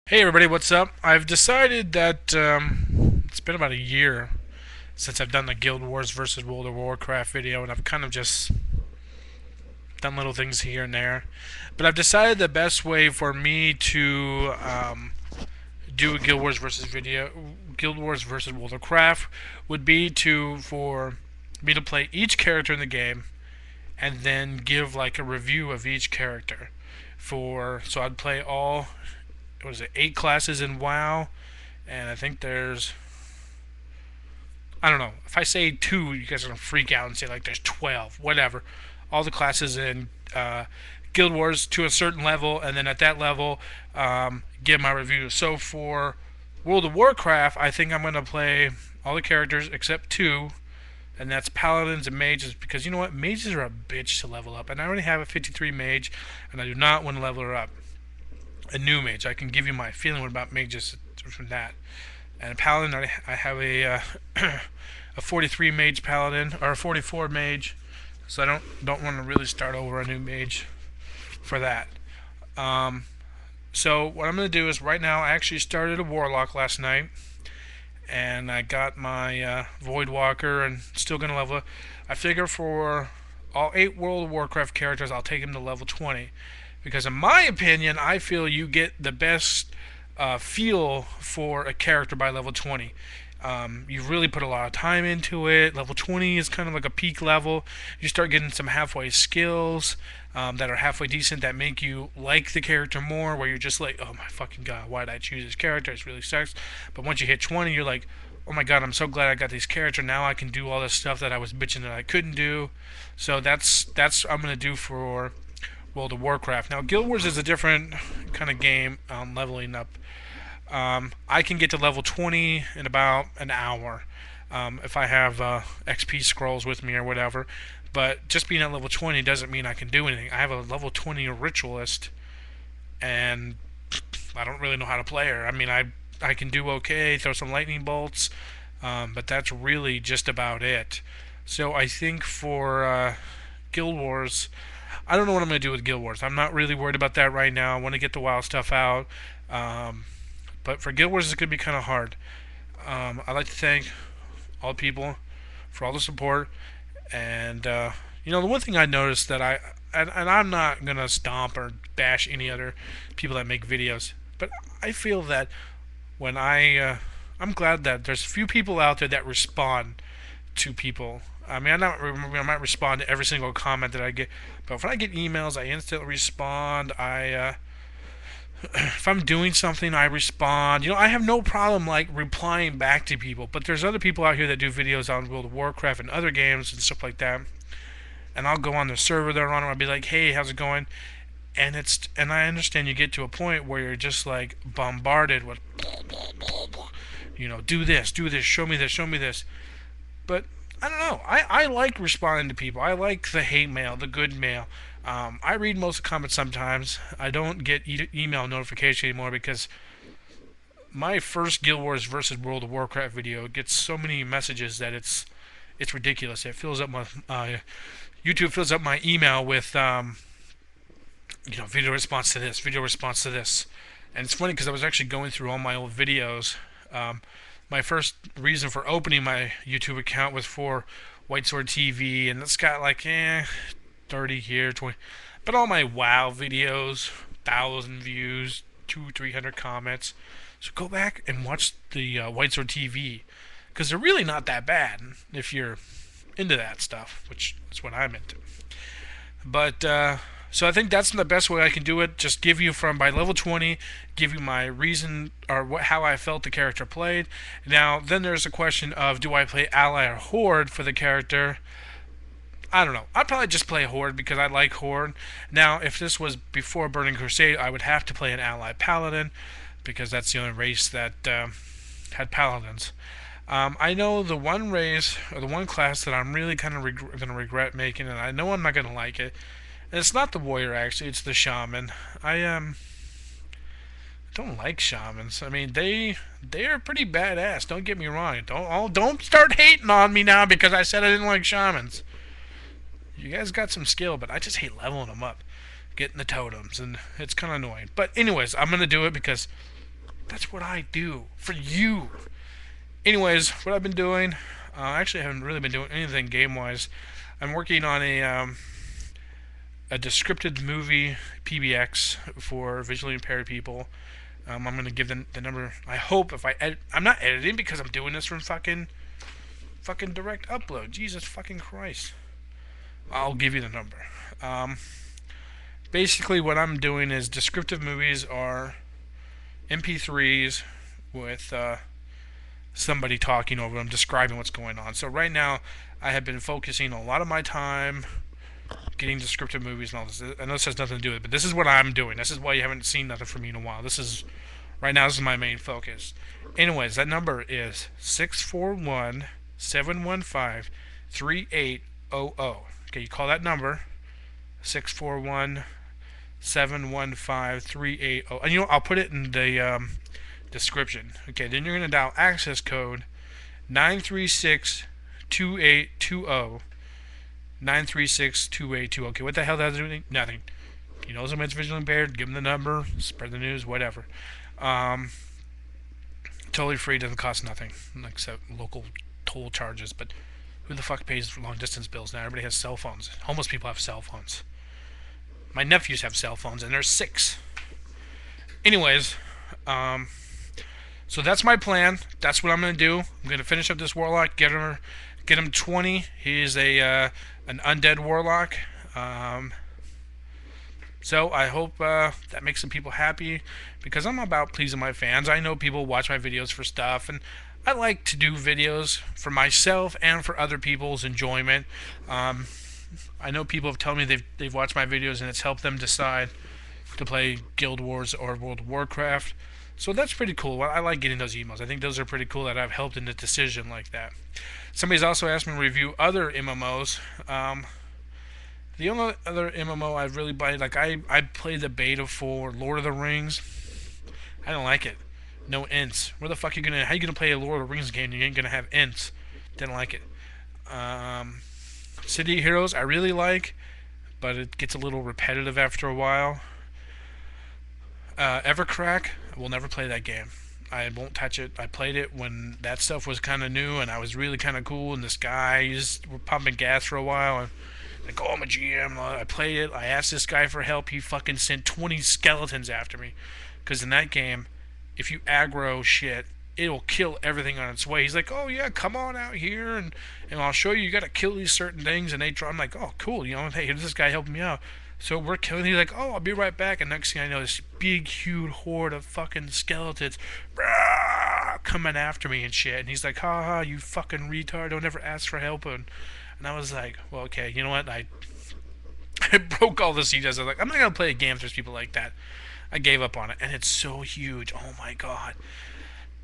Hey everybody, what's up? I've decided that it's been about a year since I've done the Guild Wars versus World of Warcraft video, and I've kind of just done little things here and there. But I've decided the best way for me to do a Guild Wars versus World of Warcraft, would be for me to play each character in the game, and then give like a review of each character. So I'd play all, what is it, 8 classes in WoW, and I think there's, I don't know. If I say two, you guys are gonna freak out and say like there's 12, whatever. All the classes in Guild Wars to a certain level, and then at that level, give my review. So for World of Warcraft, I think I'm gonna play all the characters except two, and that's Paladins and Mages, because you know what? Mages are a bitch to level up, and I already have a 53 Mage, and I do not want to level her up. A new Mage. I can give you my feeling about Mages from that. And a Paladin, I have a 43 Mage Paladin, or a 44 Mage, so I don't want to really start over a new Mage for that. So what I'm going to do is, right now I actually started a Warlock last night, and I got my Void Walker, and still going to level it. I figure for all 8 World of Warcraft characters, I'll take him to level 20. Because in my opinion, I feel you get the best feel for a character by level 20. You really put a lot of time into it. Level 20 is kind of like a peak level. You start getting some halfway skills that are halfway decent, that make you like the character more, where you're just like, oh my fucking god, why did I choose this character? It really sucks. But once you hit 20, you're like, oh my god, I'm so glad I got this character. Now I can do all this stuff that I was bitching that I couldn't do. So that's what I'm going to do for World of Warcraft. Now, Guild Wars is a different kind of game on leveling up. I can get to level 20 in about an hour if I have XP scrolls with me or whatever. But just being at level 20 doesn't mean I can do anything. I have a level 20 ritualist, and I don't really know how to play her. I mean, I can do okay, throw some lightning bolts, but that's really just about it. So I think for Guild Wars, I don't know what I'm going to do with Guild Wars. I'm not really worried about that right now. I want to get the WoW stuff out. But for Guild Wars, it's going to be kind of hard. I'd like to thank all the people for all the support. And, the one thing I noticed that and I'm not going to stomp or bash any other people that make videos, but I feel that when I'm glad that there's a few people out there that respond to people. I mean, I might respond to every single comment that I get, but when I get emails, I instantly respond. If I'm doing something, I respond. I have no problem like replying back to people. But there's other people out here that do videos on World of Warcraft and other games and stuff like that, and I'll go on the server they're on, and I'll be like, "Hey, how's it going?" And I understand you get to a point where you're just like bombarded with, do this, show me this. But I don't know. I like responding to people. I like the hate mail, the good mail. I read most of the comments sometimes. I don't get email notification anymore because my first Guild Wars versus World of Warcraft video gets so many messages that it's ridiculous. It fills up my YouTube fills up my email with video response to this, video response to this, and it's funny because I was actually going through all my old videos. My first reason for opening my YouTube account was for WhiteSword TV, and it's got like 30 here, 20. But all my WoW videos, 1,000 views, 300 comments. So go back and watch the WhiteSword TV, because they're really not that bad if you're into that stuff, which is what I'm into. But so I think that's the best way I can do it. Just give you from by level 20, give you my reason or how I felt the character played. Now, then there's a question of, do I play ally or horde for the character? I don't know. I'd probably just play horde because I like horde. Now, if this was before Burning Crusade, I would have to play an ally paladin because that's the only race that had paladins. I know the one race or the one class that I'm really kind of going to regret making, and I know I'm not going to like it. And it's not the warrior, actually. It's the shaman. I don't like shamans. I mean, they are pretty badass. Don't get me wrong. Don't start hating on me now because I said I didn't like shamans. You guys got some skill, but I just hate leveling them up, getting the totems, and it's kind of annoying. But anyways, I'm gonna do it because That's what I do for you. Anyways, what I've been doing, actually, I haven't really been doing anything game-wise. I'm working on a descriptive movie PBX for visually impaired people. I'm going to give the number. I hope if I edit, I'm not editing because I'm doing this from fucking direct upload. Jesus fucking Christ. I'll give you the number. Basically, what I'm doing is descriptive movies are MP3s with somebody talking over them, describing what's going on. So right now, I have been focusing a lot of my time getting descriptive movies and all this. I know this has nothing to do with it, but this is what I'm doing. This is why you haven't seen nothing from me in a while. Right now, this is my main focus. Anyways, that number is 641-715-3800. Okay, you call that number, 641-715-3800. And I'll put it in the description. Okay, then you're going to dial access code 936-2820. 936-2820. Okay, what the hell does that do? Nothing. You know someone's visually impaired, give them the number, spread the news, whatever. Totally free, doesn't cost nothing, except local toll charges. But who the fuck pays long distance bills now? Everybody has cell phones. Homeless people have cell phones. My nephews have cell phones, and they're 6. Anyways, so that's my plan. That's what I'm gonna do. I'm gonna finish up this warlock, get him 20. He's an undead warlock. So I hope that makes some people happy, because I'm about pleasing my fans. I know people watch my videos for stuff, and I like to do videos for myself and for other people's enjoyment. I know people have told me they've watched my videos and it's helped them decide to play Guild Wars or World of Warcraft. So that's pretty cool. I like getting those emails. I think those are pretty cool that I've helped in a decision like that. Somebody's also asked me to review other MMOs. The only other MMO I've really played, I played the beta for Lord of the Rings. I don't like it. No ints. How you gonna play a Lord of the Rings game and you ain't gonna have ints? Didn't like it. City Heroes I really like, but it gets a little repetitive after a while. EverQuest, I will never play that game. I won't touch it. I played it when that stuff was kind of new and I was really kind of cool, and this guy, we're pumping gas for a while, and like, oh, I'm a GM. I played it. I asked this guy for help. He fucking sent 20 skeletons after me. Because in that game, if you aggro shit, it'll kill everything on its way. He's like, oh yeah, come on out here, and I'll show you. You got to kill these certain things. And I'm like, oh cool, hey, here's this guy helping me out. So we're killing. He's like, oh, I'll be right back. And next thing I know, this big, huge horde of fucking skeletons coming after me and shit. And he's like, ha ha, you fucking retard! Don't ever ask for help. And I was like, well, okay, you know what? I broke all the CDs. I was like, I'm not gonna play a game if there's people like that. I gave up on it, and it's so huge. Oh my god.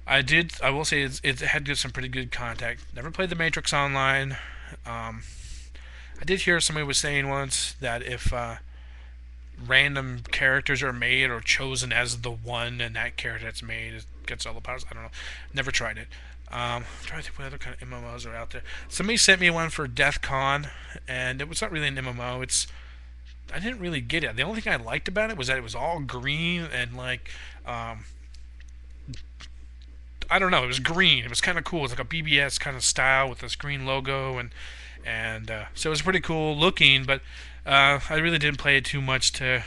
I will say it had some pretty good contact. Never played the Matrix Online. I did hear somebody was saying once that if random characters are made or chosen as the one, and that character that's made gets all the powers. I don't know. Never tried it. I'm trying to think what other kind of MMOs are out there. Somebody sent me one for Death Con, and it was not really an MMO. I didn't really get it. The only thing I liked about it was that it was all green and I don't know. It was green. It was kind of cool. It was like a BBS kind of style with this green logo, and so it was pretty cool looking. But I really didn't play it too much to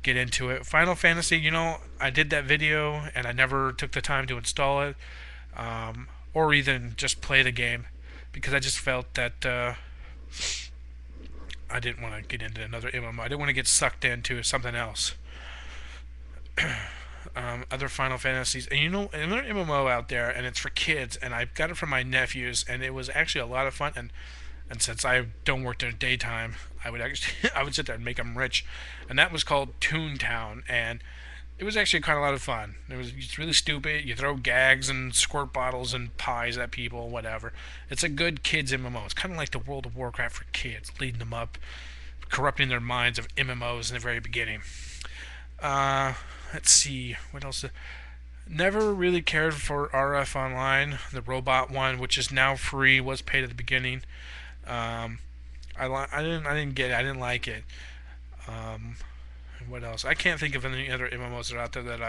get into it. Final Fantasy, I did that video and I never took the time to install it, or even just play the game, because I just felt that I didn't want to get into another MMO. I didn't want to get sucked into something else. Other Final Fantasies, and another MMO out there, and it's for kids, and I got it from my nephews, and it was actually a lot of fun. And since I don't work during daytime, I would sit there and make them rich, and that was called Toontown, and it was actually kind of a lot of fun. It's really stupid. You throw gags and squirt bottles and pies at people, whatever. It's a good kids MMO. It's kind of like the World of Warcraft for kids, leading them up, corrupting their minds of MMOs in the very beginning. Let's see, what else? Never really cared for RF Online, the robot one, which is now free. Was paid at the beginning. I didn't get it. I didn't like it. What else? I can't think of any other MMOs that are out there that